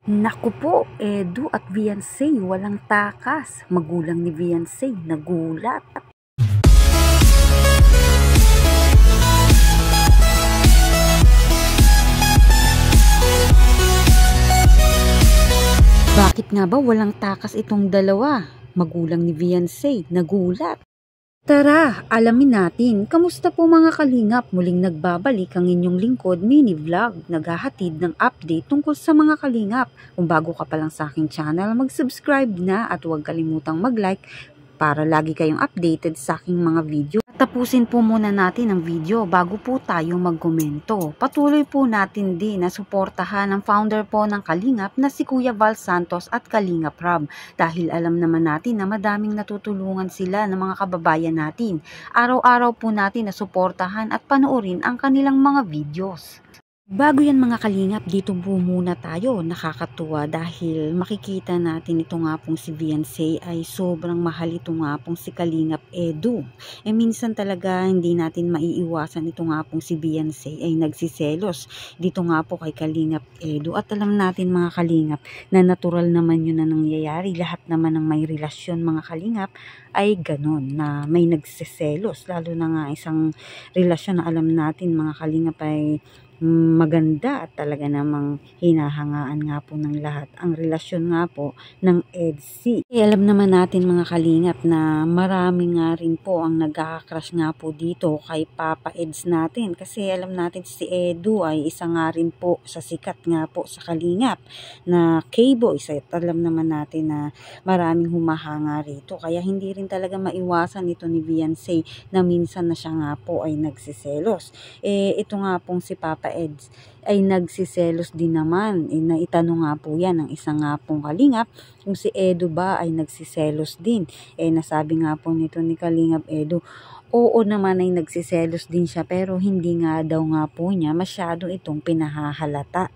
Naku po, Edu at Viansay walang takas. Magulang ni Viansay nagulat. Bakit nga ba walang takas itong dalawa? Magulang ni Viansay nagulat. Tara, alamin natin. Kamusta po mga kalingap? Muling nagbabalik ang inyong lingkod mini vlog. Naghahatid ng update tungkol sa mga kalingap. Kung bago ka pa lang sa aking channel, mag-subscribe na at huwag kalimutang mag-like para lagi kayong updated sa aking mga video. Tapusin po muna natin ang video bago po tayo magkomento. Patuloy po natin din na suportahan ang founder po ng Kalingap na si Kuya Val Santos at Kalingap Rob. Dahil alam naman natin na madaming natutulungan sila ng mga kababayan natin. Araw-araw po natin na suportahan at panoorin ang kanilang mga videos. Bago yan mga kalingap, dito po muna tayo. Nakakatuwa dahil makikita natin ito nga pong si Viansay ay sobrang mahal ito nga pong si Kalingap Edu. Minsan talaga hindi natin maiiwasan ito nga pong si Viansay ay nagsiselos dito nga po kay Kalingap Edu. At alam natin mga kalingap na natural naman yun na nangyayari. Lahat naman ng may relasyon mga kalingap ay ganon na may nagsiselos. Lalo na nga isang relasyon na alam natin mga kalingap ay maganda at talaga namang hinahangaan nga po ng lahat ang relasyon nga po ng EDC. Alam naman natin mga kalingap na marami nga rin po ang nagkaka-crush nga po dito kay Papa Eds natin kasi alam natin si Edu ay isa nga rin po sa sikat nga po sa kalingap na K-boy. Alam naman natin na maraming humahanga rito kaya hindi rin talaga maiwasan ito ni Viansay na minsan na siya nga po ay nagsiselos. Ito nga pong si Papa Eds ay nagsiselos din naman. Naitanong nga po yan ng isang nga pong kalingap kung si Edu ba ay nagsiselos din. Nasabi nga po nito ni Kalingap Edu, oo naman ay nagsiselos din siya pero hindi nga daw nga po niya masyado itong pinahahalata.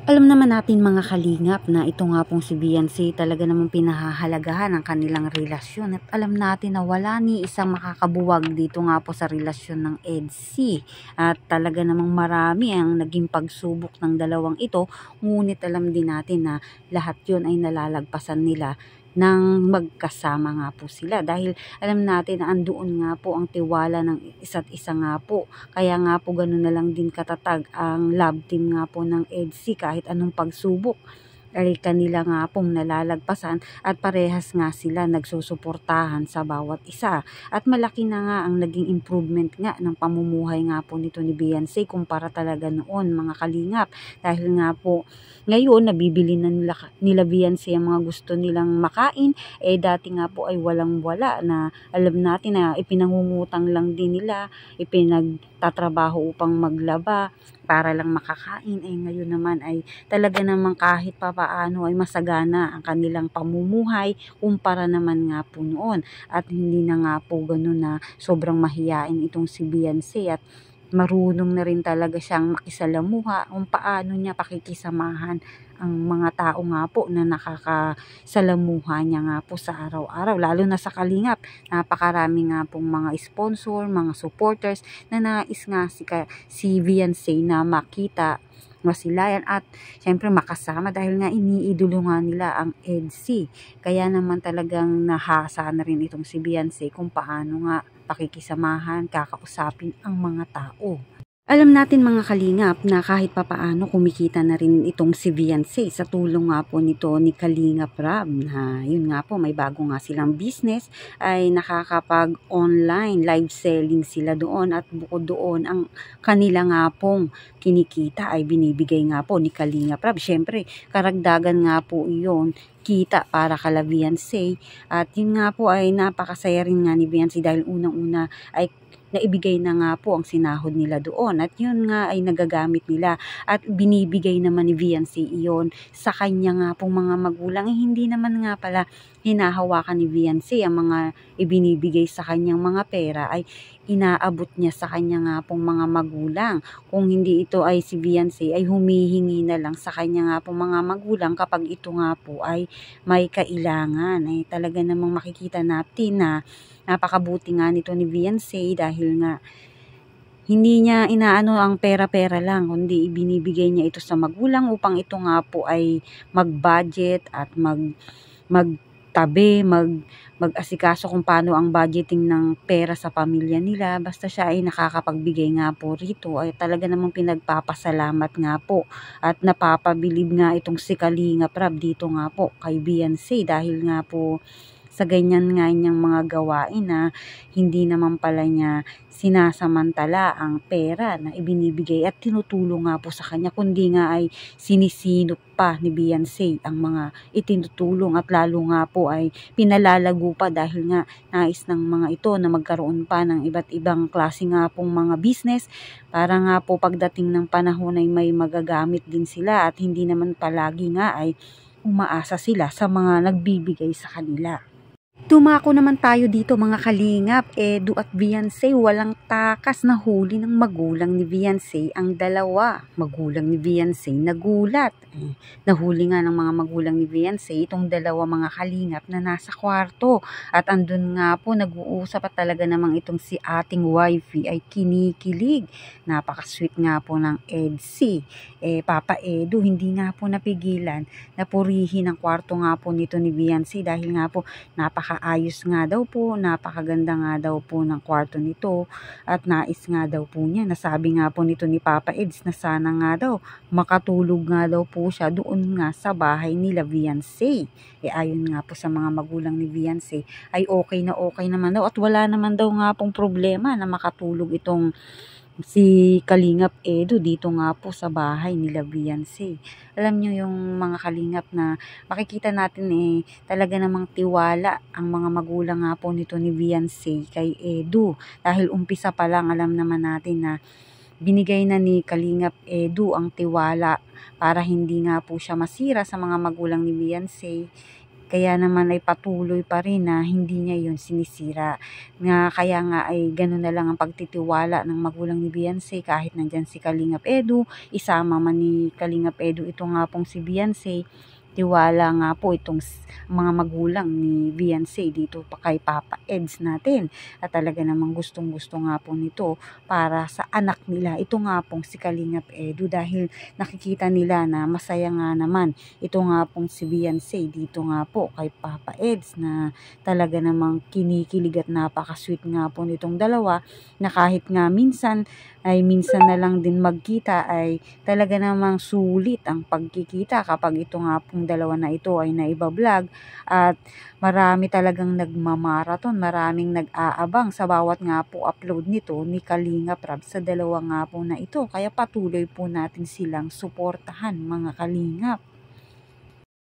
Alam naman natin mga kalingap na ito nga pong si Viansay talaga namang pinahahalagahan ang kanilang relasyon at alam natin na wala ni isang makakabuwag dito nga po sa relasyon ng EDC at talaga namang marami ang naging pagsubok ng dalawang ito, ngunit alam din natin na lahat yun ay nalalagpasan nila nang magkasama nga po sila dahil alam natin na andoon nga po ang tiwala ng isa't isa nga po kaya nga po ganoon na lang din katatag ang love team nga po ng EDC kahit anong pagsubok ay kanila nga pong nalalagpasan at parehas nga sila nagsusuportahan sa bawat isa. At malaki na nga ang naging improvement nga ng pamumuhay nga po nito ni Viansay kumpara talaga noon mga kalingap. Dahil nga po ngayon nabibili na nila Viansay ang mga gusto nilang makain. Dati nga po ay walang wala na alam natin na ipinangungutang lang din nila, ipinagtatrabaho upang maglaba para lang makakain. Ngayon naman ay talaga namang kahit papaano ay masagana ang kanilang pamumuhay kumpara naman nga po noon. At hindi na nga po ganun na sobrang mahiyain itong si Viansay at marunong na rin talaga siyang makisalamuha kung paano niya pakikisamahan ang mga tao nga po na nakakasalamuha niya nga po sa araw-araw. Lalo na sa kalingap, napakarami nga pong mga sponsor, mga supporters na nais nga si Viansay na makita masilayan at syempre makasama dahil nga iniidolo nga nila ang EDC. Kaya naman talagang nahasa na rin itong si Viansay kung paano nga pakikisamahan, kakausapin ang mga tao. Alam natin mga kalingap na kahit papaano kumikita na rin itong si Viansay sa tulong nga po nito ni Kalingap Rob na yun nga po may bago nga silang business ay nakakapag online live selling sila doon at bukod doon ang kanila nga pong kinikita ay binibigay nga po ni Kalingap Rob. Syempre karagdagan nga po iyon kita para kala Viansay at yun nga po ay napakasaya rin nga ni Viansay dahil unang-una ay naibigay na nga po ang sinahod nila doon at yun nga ay nagagamit nila at binibigay naman ni Viansay iyon sa kanya nga pong mga magulang. Hindi naman nga pala hinahawakan ni Viansay ang mga ibinibigay sa kanyang mga pera ay inaabot niya sa kanya nga pong mga magulang. Kung hindi ito ay si Viansay ay humihingi na lang sa kanya nga pong mga magulang kapag ito nga po ay may kailangan. Talaga namang makikita natin na napakabuti nga nito ni Viansay dahil nga Hindi niya inaano ang pera-pera lang, kundi ibinibigay niya ito sa magulang upang ito nga po ay mag-budget at magtabi, mag-asikaso kung paano ang budgeting ng pera sa pamilya nila. Basta siya ay nakakapagbigay nga po rito ay talaga namang pinagpapasalamat nga po at napapabilib nga itong si Kalingap Rab dito nga po kay Beyonce dahil nga po sa ganyan nga niyang mga gawain na hindi naman pala niya sinasamantala ang pera na ibinibigay at tinutulong nga po sa kanya, kundi nga ay sinisinop pa ni Beyonce ang mga itinutulong at lalo nga po ay pinalalago pa dahil nga nais ng mga ito na magkaroon pa ng iba't ibang klase nga pong mga business para nga po pagdating ng panahon ay may magagamit din sila at hindi naman palagi nga ay umaasa sila sa mga nagbibigay sa kanila. Dumako naman tayo dito mga kalingap, Edu at Beyonce, walang takas na huli ng magulang ni Beyonce ang dalawa. Magulang ni Beyonce nagulat. Nahuli nga ng mga magulang ni Beyonce itong dalawa mga kalingap na nasa kwarto. At andun nga po nag-uusap at talaga namang itong si ating wifey ay kinikilig. Napaka-sweet nga po ng Edsy. Papa Edu hindi nga po napigilan na purihin ang kwarto nga po nito ni Beyonce dahil nga po napakaayos nga daw po, napakaganda nga daw po ng kwarto nito at nais nga daw po niya. Nasabi nga po nito ni Papa Eds na sana nga daw makatulog nga daw po siya doon nga sa bahay nila Beyonce. Ayon nga po sa mga magulang ni Beyonce ay okay naman daw at wala naman daw nga pong problema na makatulog itong si Kalingap Edu dito nga po sa bahay nila Beyonce. Alam nyo yung mga kalingap na makikita natin talaga namang tiwala ang mga magulang nga po nito ni Beyonce kay Edu. Dahil umpisa pa lang alam naman natin na binigay na ni Kalingap Edu ang tiwala para hindi nga po siya masira sa mga magulang ni Beyonce. Kaya naman ay patuloy pa rin na hindi niya yun sinisira. Kaya nga ay gano'n na lang ang pagtitiwala ng magulang ni Beyonce kahit nandyan si Kalingap Edu. Isama man ni Kalingap Edu ito nga pong si Beyonce. Tiwala nga po itong mga magulang ni Beyonce dito pa kay Papa Eds natin. At talaga namang gustong-gusto nga po nito para sa anak nila. Ito nga pong si Kalingap Edu dahil nakikita nila na masaya nga naman ito nga pong si Beyonce dito nga po kay Papa Eds na talaga namang kinikilig at napaka-sweet nga po nitong dalawa na kahit nga minsan na lang din magkita ay talaga namang sulit ang pagkikita kapag ito nga pong dalawa na ito ay naibablog at marami talagang nagmamarathon, maraming nag-aabang sa bawat nga po upload nito ni Kalingap Rab sa dalawa nga po na ito. Kaya patuloy po natin silang suportahan mga kalingap.